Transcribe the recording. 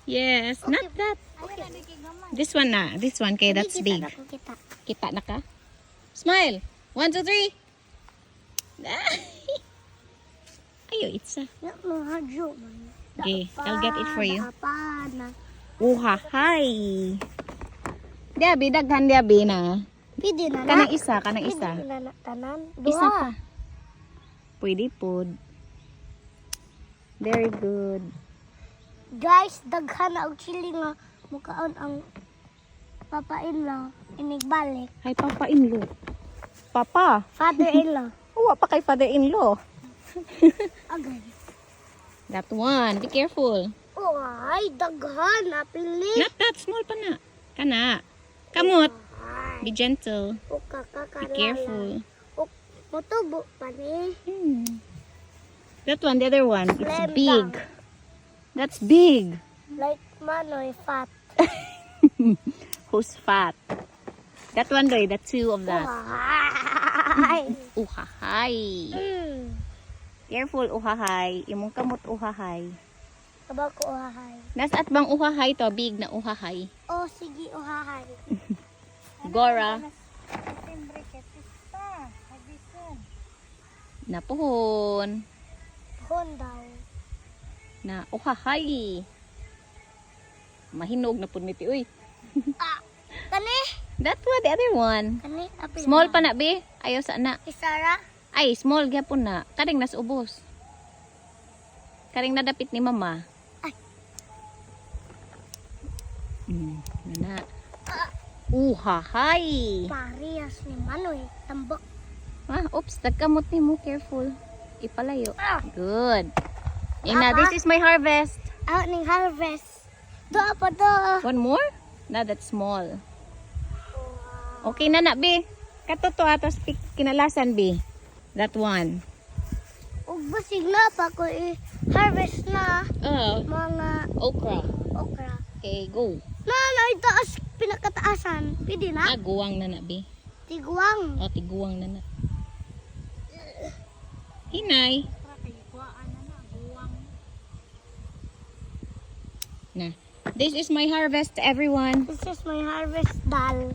Yes, Okay. not that. Okay. This one na. This one, kay that's Kita big. na ko, kita. Kita na ka? Smile. 1, 2, 3. Ayo, itsa. Nak mahadyo man. Okay, I'll get it for you. Daapana. Uhahay. Diabi, daghan diabi na. Pwede na na. Kanang isa, kanang isa. Pwede na na tanan. Isa Duha. pa. Pwede po. Very good. Guys, daghan na og chili nga mukaon ang papa-in-law inigbalik. Hi, Papa-in-law. Papa. Father-in-law. Uwa pa kay father-in-law. Agay. That one. Be careful. Oh, ay, daghan na pili. Not that small pa na. Kana. Kamot. Ay, Be gentle. o kakakalala. Be careful. O, mutubo pa ni. That one, the other one. It's Slam big. down. That's big. Like manoy fat. Who's fat? That one, Doy. The two of that. Ay. Uhahay. Careful, uhahay. Imong kamot, uhahay. Kabag ko uhahay. Nasat bang uhahay to? Big na uhahay. Oh, sige uhahay. Gora. Napuhon. Hon daw. Na uhahay. Mahinog na pun miti. Uy. Kani? That one, the other one. Kani? Apil Small pa na, be. Ayaw sa na. Isara? Ay, small gyapon na. Karing nas ubos. Karing nadapit ni mama. Ay. Nana. Uhahay. Parehas ni Manoy. Tambok. Ah, oops, nagkamot ni mo. Careful. Ipalayo. Ah. Good. Ina, Apa? this is my harvest. Out ning harvest. Doa pa do. One more? Na, that's small. Okay na na, be. Kato to atos kinalasan, be. That one. Ug basig na pa ko i-harvest na Oh, mga okra. okra. Okay, go. Na itaas pinakataasan. Pwede na? Guwang na na, be. Tiguang. O, tiguwang na na. Hinay. Na. This is my harvest, everyone. This is my harvest dal.